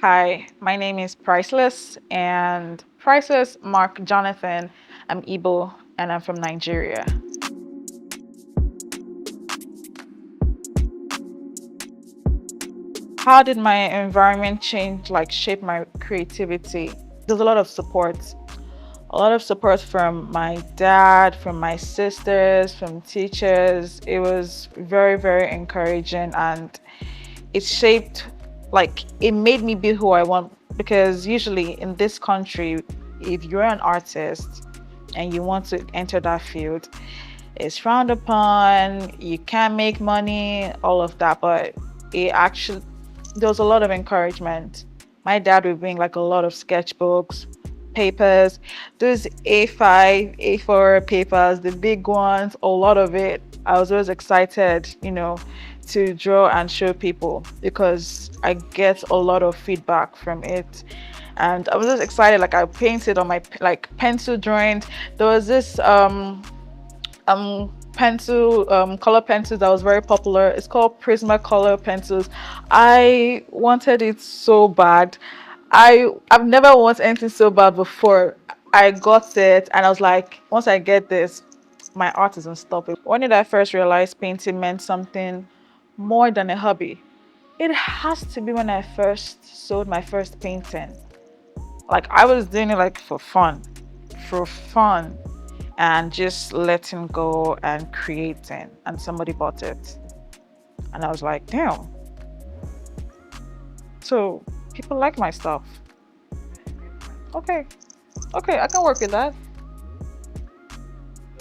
Hi, my name is Priceless and Priceless Mark Jonathan. I'm Igbo and I'm from Nigeria. How did my environment change, like shape my creativity? There's a lot of support from my dad, from my sisters, from teachers. It was very, very encouraging and it shaped, it made me be who I want. Because usually in this country, if you're an artist and you want to enter that field, it's frowned upon, you can't make money, all of that. But it actually, there was a lot of encouragement. My dad would bring like a lot of sketchbooks, papers, those A5, A4 papers, the big ones, a lot of it. I was always excited, to draw and show people because I get a lot of feedback from it. And I was just excited, like I painted on my like pencil drawings. There was this pencil color pencils that was very popular. It's called Prismacolor pencils. I wanted it so bad. I've never wanted anything so bad before. I got it and I was like, once I get this, my art is unstoppable. When did I first realize painting meant something more than a hobby? It has to be when I first sold my first painting. Like I was doing it like for fun and just letting go and creating, and somebody bought it and I was like, damn, so people like my stuff. Okay, okay, I can work with that.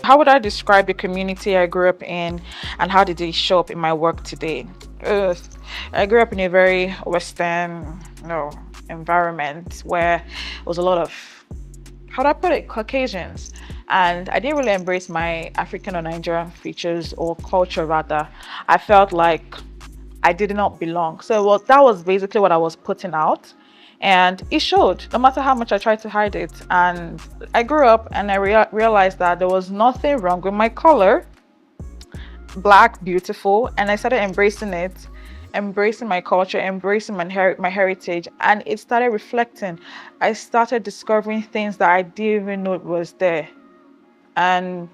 How would I describe the community I grew up in and how did they show up in my work today? Ugh. I grew up in a very western, environment where it was a lot of, how do I put it, Caucasians. And I didn't really embrace my African or Nigerian features or culture rather. I felt like I did not belong. So well, that was basically what I was putting out. And it showed, no matter how much I tried to hide it. And I grew up and I realized that there was nothing wrong with my color, black, beautiful. And I started embracing it, embracing my culture, embracing my heritage. And it started reflecting. I started discovering things that I didn't even know was there. And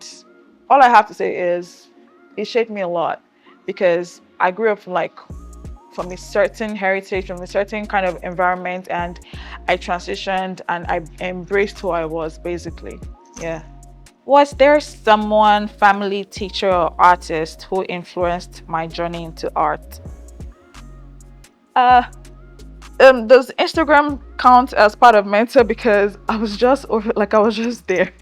all I have to say is it shaped me a lot because I grew up from a certain heritage, from a certain kind of environment, and I transitioned and I embraced who I was basically. Yeah. Was there someone, family, teacher, or artist who influenced my journey into art? Uh, does Instagram count as part of mentor? Because I was just I was just there.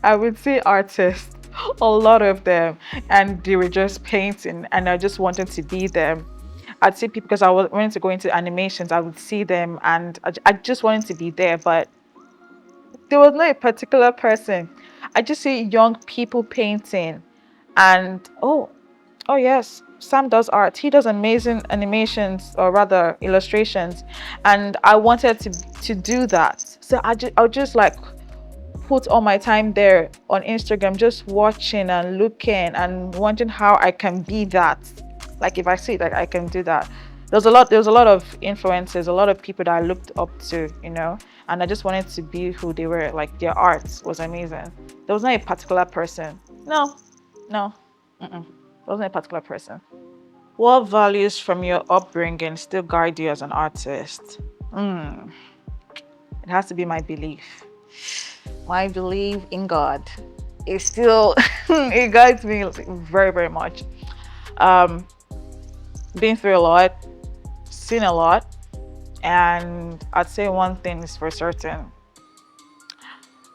I would see artists, a lot of them, and they were just painting, and I just wanted to be them. I'd see people because I was wanting to go into animations. I would see them, and I just wanted to be there, but there was no particular person. I just see young people painting, and oh yes, Sam does art. He does amazing animations, or rather illustrations, and I wanted to do that. So I would just like put all my time there on Instagram, just watching and looking and wondering how I can be that. Like if I see that I can do that. There was a lot of influences, a lot of people that I looked up to, and I just wanted to be who they were. Like their art was amazing. There was not a particular person. No, no, there wasn't a particular person. What values from your upbringing still guide you as an artist? Mm, it has to be my belief. My belief in God is still it guides me very, very much. Um, been through a lot, seen a lot, and I'd say one thing is for certain.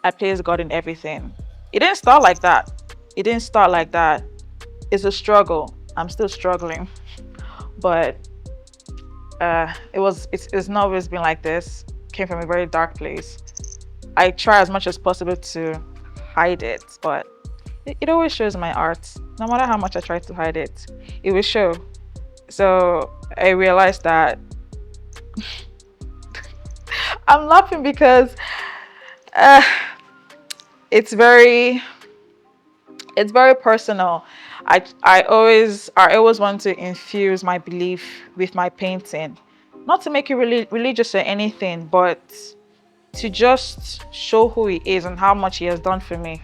I place God in everything. It didn't start like that. It didn't start like that. It's a struggle. I'm still struggling, but it's not always been like this. Came from a very dark place. I try as much as possible to hide it, but it always shows my art. No matter how much I try to hide it, it will show. So I realized that I'm laughing because uh, it's very it's very personal. I always want to infuse my belief with my painting. Not to make you really religious or anything, but to just show who he is and how much he has done for me.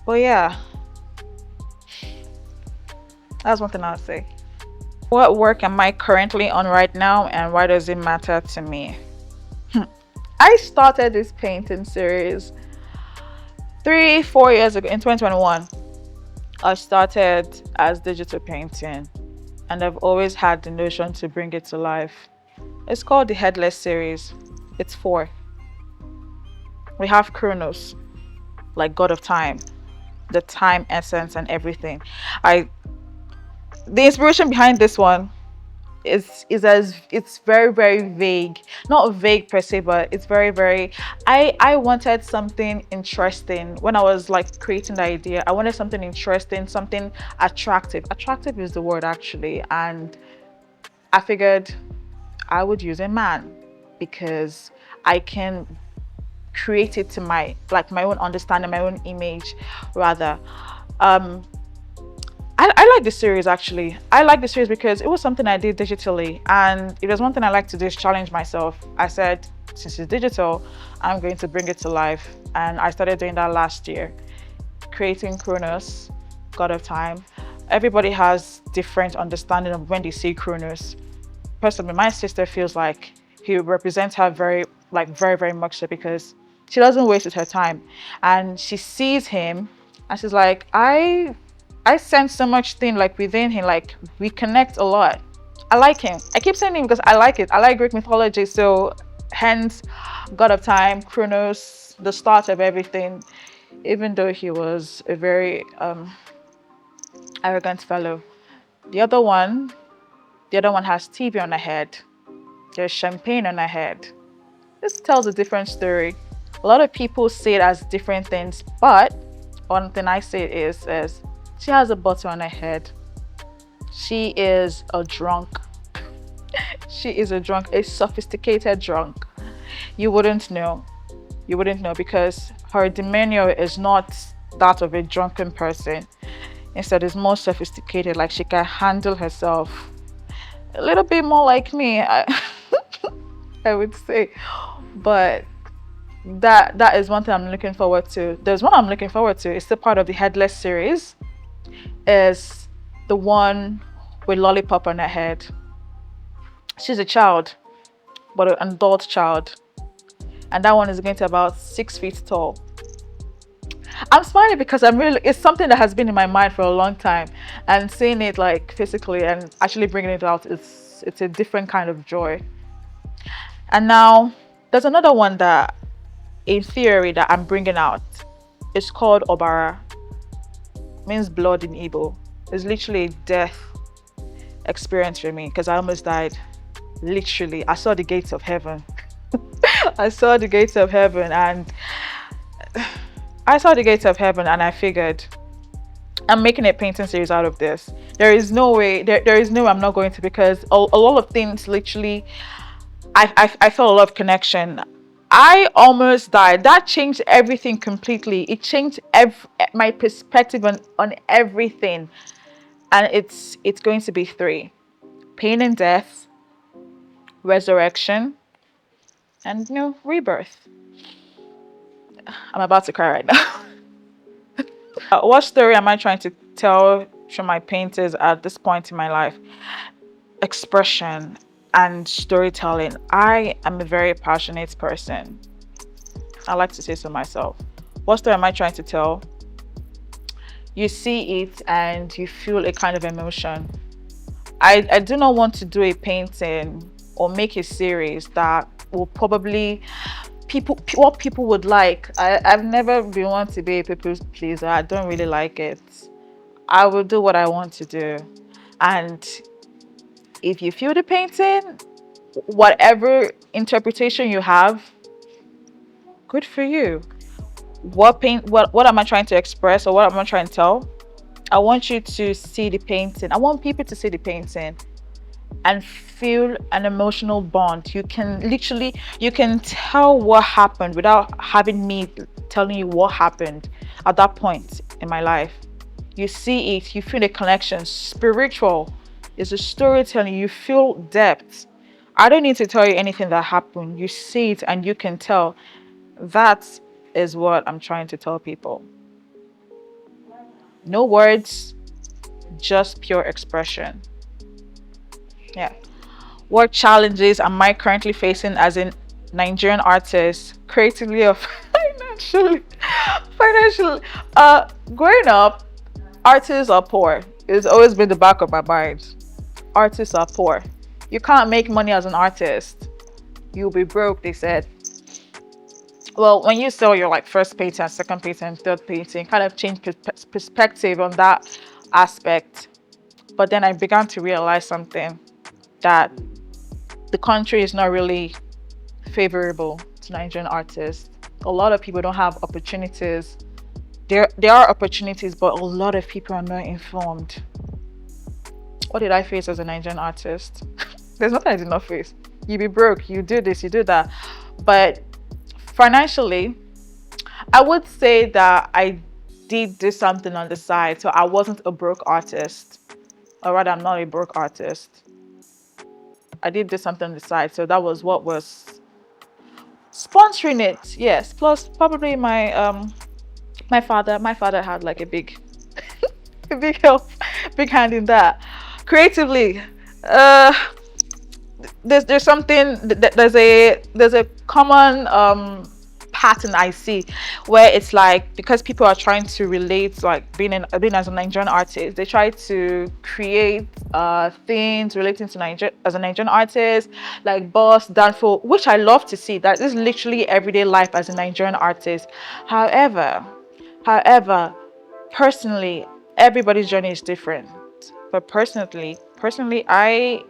But yeah, that's one thing I'll say. What work am I currently on right now, and why does it matter to me? I started this painting series 3, 4 years ago in 2021. I started as digital painting, and I've always had the notion to bring it to life. It's called the Headless series. It's four. We have Chronos, like God of Time, the time essence and everything. I the inspiration behind this one is as it's very very vague, not vague per se, but it's very very. I wanted something interesting when I was like creating the idea. I wanted something interesting, something attractive is the word actually. And I figured I would use a man because I can create it to my like my own understanding, my own image rather. um I like this series actually. I like the series because it was something I did digitally, and it was one thing I like to do is challenge myself. I said, since it's digital, I'm going to bring it to life, and I started doing that last year, creating Chronos, God of Time. Everybody has different understanding of when they see Chronos. Personally, my sister feels like he represents her very very much so, because she doesn't waste her time, and she sees him and she's like, I sense so much thing like within him, like we connect a lot. I like him. I keep saying him because I like it. I like Greek mythology, so hence God of Time, Chronos, the start of everything. Even though he was a very arrogant fellow. The other one, the other one has TV on her head. There's champagne on her head. This tells a different story. A lot of people see it as different things, but one thing I say is she has a bottle on her head. She is a drunk. She is a drunk, a sophisticated drunk. You wouldn't know. You wouldn't know because her demeanor is not that of a drunken person. Instead, it's more sophisticated, like she can handle herself. A little bit more like me, I would say. But that is one thing I'm looking forward to. There's one I'm looking forward to. It's still part of the Headless series. Is the one with lollipop on her head. She's a child, but an adult child, and that one is going to about 6 feet tall. I'm smiling because I'm really, it's something that has been in my mind for a long time, and seeing it like physically and actually bringing it out, it's a different kind of joy. And now there's another one that in theory that I'm bringing out. It's called Obara. Means blood in Igbo. It's literally a death experience for me because I almost died. Literally, I saw the gates of heaven. I saw the gates of heaven, and I saw the gates of heaven, and I figured I'm making a painting series out of this. There is no way. There is no way I'm not going to, because a lot of things literally. I felt a lot of connection. I almost died. That changed everything completely. It changed my perspective on everything. And it's going to be three: pain and death, resurrection, and rebirth. I'm about to cry right now. What story am I trying to tell through my paintings at this point in my life? Expression and storytelling. I am a very passionate person. I like to say so myself. What story am I trying to tell? You see it and you feel a kind of emotion. I do not want to do a painting or make a series that will probably what people would like. I've never been one to be a people's pleaser. I don't really like it. I will do what I want to do. And if you feel the painting, whatever interpretation you have, good for you. What am I trying to express, or what am I trying to tell? I want you to see the painting. I want people to see the painting and feel an emotional bond. You can tell what happened without having me telling you what happened at that point in my life. You see it, you feel a connection. Spiritual is a storytelling. You feel depth. I don't need to tell you anything that happened. You see it and you can tell. That is what I'm trying to tell people. No words, just pure expression. Yeah. What challenges am I currently facing as a Nigerian artist, creatively or financially? Financially, growing up, artists are poor. It's always been the back of my mind. Artists are poor. You can't make money as an artist. You'll be broke, they said. Well, when you sell your like first painting, second painting, third painting, kind of change perspective on that aspect. But then I began to realize something, that the country is not really favorable to Nigerian artists. A lot of people don't have opportunities. There are opportunities, but a lot of people are not informed. What did I face as a Nigerian artist? There's nothing I did not face. You be broke, you do this, you do that. But financially, I would say that I did do something on the side. So I wasn't a broke artist. Or rather, I'm not a broke artist. I did do something on the side. So that was what was sponsoring it. Yes. Plus probably my father. My father had like a big a big help, big hand in that. Creatively, uh there's something there's a common pattern I see, where it's like, because people are trying to relate, like being as a Nigerian artist, they try to create things relating to Nigeria as a Nigerian artist, like boss danfo, which I love to see. That is literally everyday life as a Nigerian artist. However, personally, everybody's journey is different. But personally, I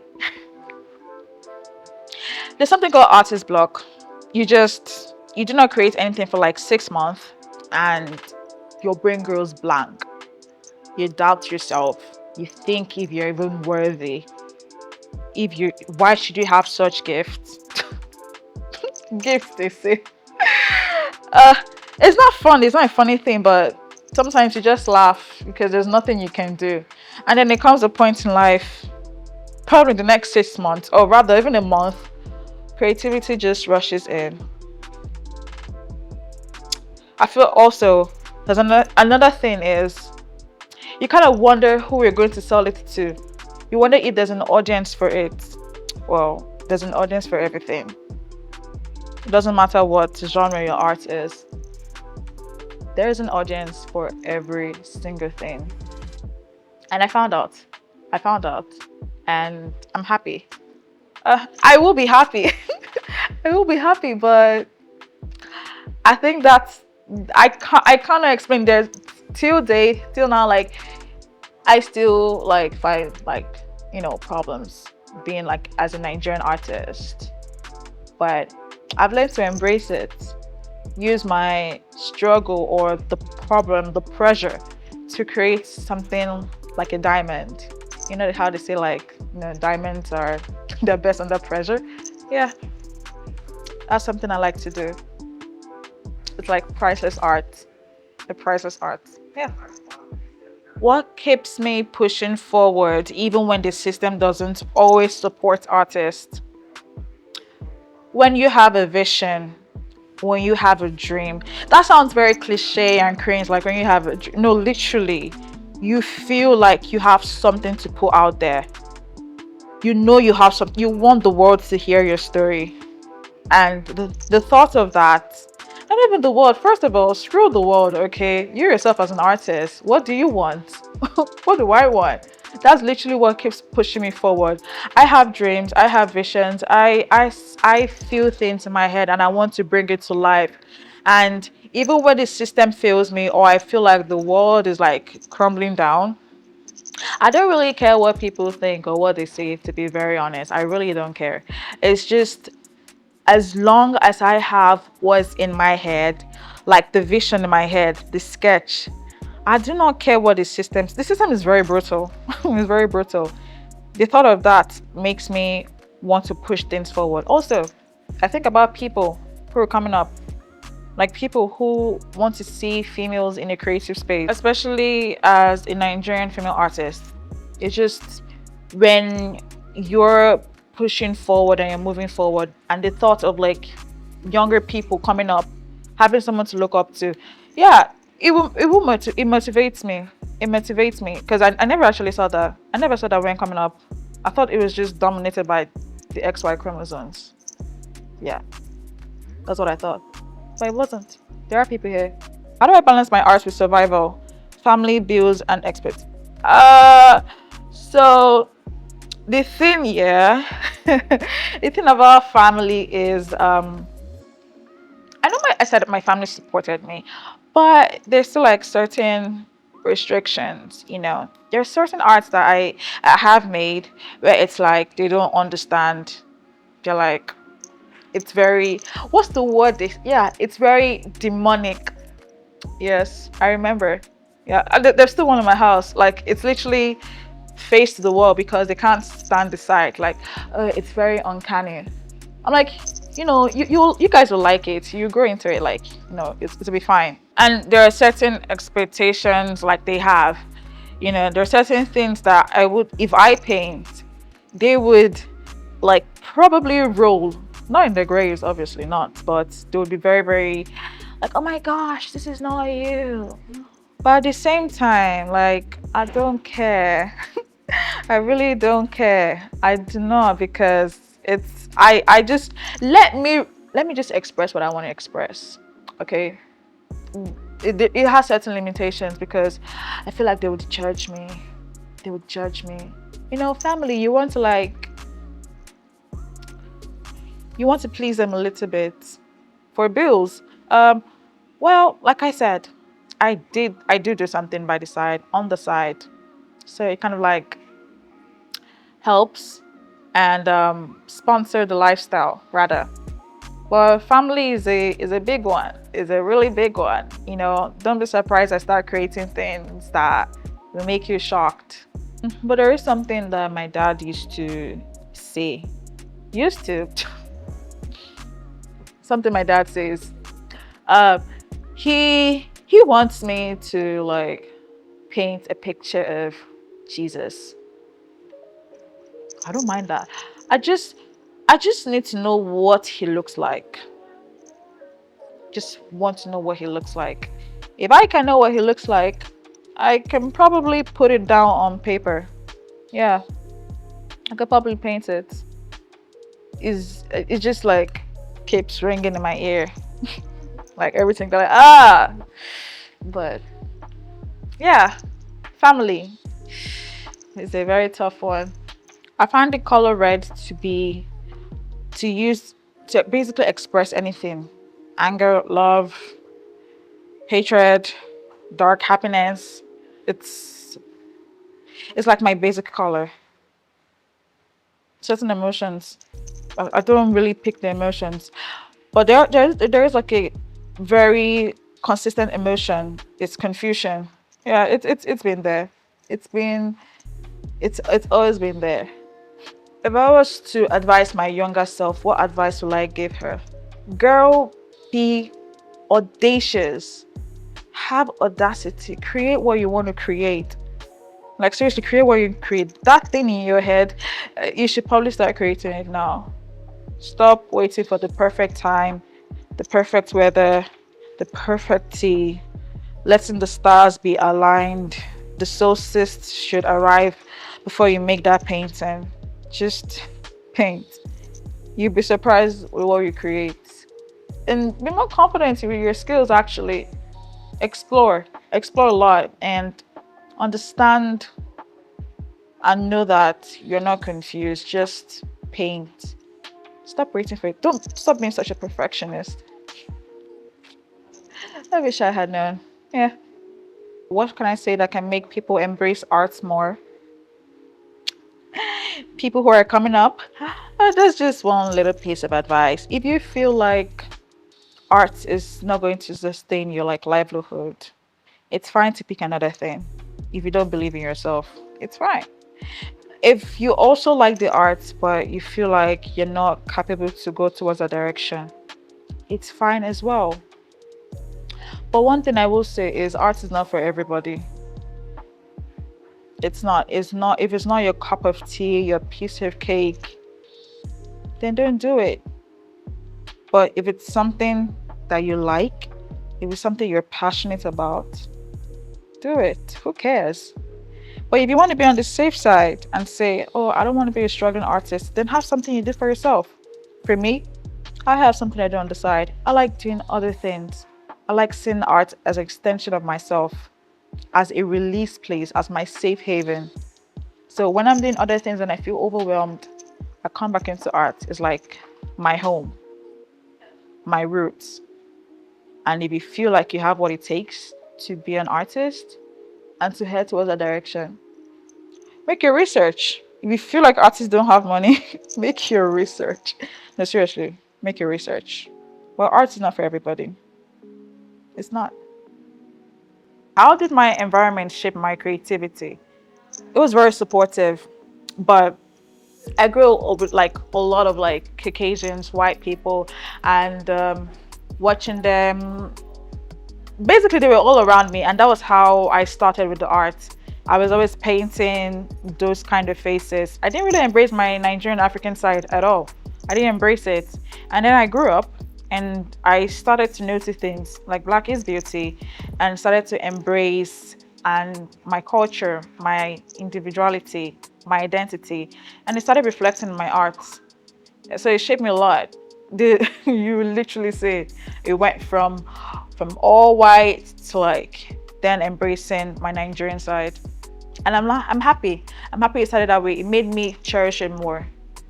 there's something called artist block. You do not create anything for like 6 months, and your brain goes blank. You doubt yourself. You think if you're even worthy. If you Why should you have such gifts? Gifts, they say. Uh it's not fun, it's not a funny thing, but sometimes you just laugh because there's nothing you can do. And then there comes a point in life, probably the next 6 months, or rather even a month, creativity just rushes in. I feel also there's another thing is, you kind of wonder who you're going to sell it to. You wonder if there's an audience for it. Well, there's an audience for everything. It doesn't matter what genre your art is. There is an audience for every single thing. And I found out. I found out. And I'm happy. I will be happy. I will be happy, but I think that's I can't explain. There's till now, like I still like find like problems being like as a Nigerian artist, but I've learned to embrace it. Use my struggle or the problem, the pressure, to create something like a diamond. You know how they say like diamonds are the best under pressure. Yeah, that's something I like to do. It's like priceless art. The priceless art. Yeah. What keeps me pushing forward even when the system doesn't always support artists? When you have a vision, when you have a dream. That sounds very cliche and cringe, like when you have no, literally, you feel like you have something to put out there. You have something, you want the world to hear your story. And the thought of that, not even the world, first of all, screw the world, okay? You yourself as an artist, what do you want? What do I want? That's literally what keeps pushing me forward. I have dreams, I have visions, I feel things in my head and I want to bring it to life. And even when the system fails me, or I feel like the world is like crumbling down, I don't really care what people think or what they say, to be very honest. I really don't care. It's just, as long as I have what's in my head, like the vision in my head, the sketch, I do not care what the system is very brutal. It's very brutal. The thought of that makes me want to push things forward. Also, I think about people who are coming up, like people who want to see females in a creative space, especially as a Nigerian female artist. It's just, when you're pushing forward and you're moving forward, and the thought of like younger people coming up, having someone to look up to, yeah, it motivates me. It motivates me because I never actually saw that. I never saw that when coming up. I thought it was just dominated by the XY chromosomes. Yeah, that's what I thought, but it wasn't. There are people here. How do I balance my arts with survival, family, bills, and experts? So the thing, yeah, the thing about family is, I know I said my family supported me, but there's still like certain restrictions. There are certain arts that I have made where it's like they don't understand. They're like, it's very, what's the word? Yeah, it's very demonic. Yes, I remember. Yeah, there's still one in my house. Like, it's literally face to the wall because they can't stand the sight. Like, it's very uncanny. I'm like, you guys will like it. You grow into it. Like, it'll be fine. And there are certain expectations like they have. There are certain things that I would, if I paint, they would like probably roll. Not in their graves, obviously not, but they would be very, very like, oh my gosh, this is not you. But at the same time, like, I don't care. I really don't care. I do not, because I just let me just express what I want to express. Okay. It has certain limitations because I feel like they would judge me. They would judge me. Family, you want to please them a little bit for bills. Well, like I said, I do something by the side, on the side. So it kind of like helps and sponsor the lifestyle rather. But family is a big one. Is a really big one. Don't be surprised I start creating things that will make you shocked. But there is something that my dad used to say. Used to. Something my dad says. Uh, he wants me to like paint a picture of Jesus. I don't mind that. I just need to know what he looks like. Just want to know what he looks like. If I can know what he looks like, I can probably put it down on paper. Yeah, I could probably paint it. It just like keeps ringing in my ear, like everything that but yeah, family is a very tough one. I find the color red to use to basically express anything: anger, love, hatred, dark happiness. It's it's like my basic color. Certain emotions, I don't really pick the emotions, but there is like a very consistent emotion. It's confusion. Yeah, it's been there. It's been it's always been there. If I was to advise my younger self, what advice will I give her? Girl, be audacious. Have audacity. Create what you want to create. Like, seriously, create what you create. That thing in your head, you should probably start creating it now. Stop waiting for the perfect time, the perfect weather, the perfect tea. Letting the stars be aligned. The solstice should arrive before you make that painting. Just paint. You'll be surprised with what you create. And be more confident with your skills, actually. Explore a lot and understand and know that you're not confused. Just paint. Stop waiting for it. Don't stop being such a perfectionist. I wish I had known. Yeah. What can I say that can make people embrace arts more? People who are coming up, that's just one little piece of advice. If you feel like art is not going to sustain your like livelihood, it's fine to pick another thing. If you don't believe in yourself, it's fine. If you also like the arts but you feel like you're not capable to go towards a direction, it's fine as well. But one thing I will say is art is not for everybody. It's not. If it's not your cup of tea, your piece of cake, then don't do it. But if it's something that you like, if it's something you're passionate about, do it. Who cares? But if you want to be on the safe side and say, oh, I don't want to be a struggling artist, then have something you do for yourself. For me, I have something I do on the side. I like doing other things. I like seeing art as an extension of myself, as a release place, as my safe haven. So when I'm doing other things and I feel overwhelmed, I come back into art. It's like my home, my roots. And if you feel like you have what it takes to be an artist and to head towards that direction, make your research. If you feel like artists don't have money, make your research. No, seriously, make your research. Well, art is not for everybody. It's not. How did my environment shape my creativity? It was very supportive, but I grew up with like a lot of like Caucasians, white people, and watching them. Basically, they were all around me, and that was how I started with the art. I was always painting those kind of faces. I didn't really embrace my Nigerian African side at all. I didn't embrace it. And then I grew up and I started to notice things like Black is beauty and started to embrace and my culture, my individuality, my identity, and it started reflecting in my art. So it shaped me a lot. You literally say it went from all white to like then embracing my Nigerian side. And I'm happy. I'm happy it started that way. It made me cherish it more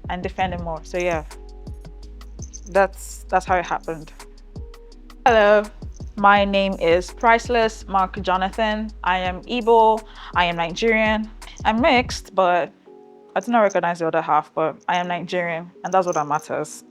and defend it more. So yeah, that's how it happened. Hello, my name is Priceless Mark Jonathan. I am Igbo. I am Nigerian. I'm mixed, but I do not recognize the other half, but I am Nigerian, and that's what that matters.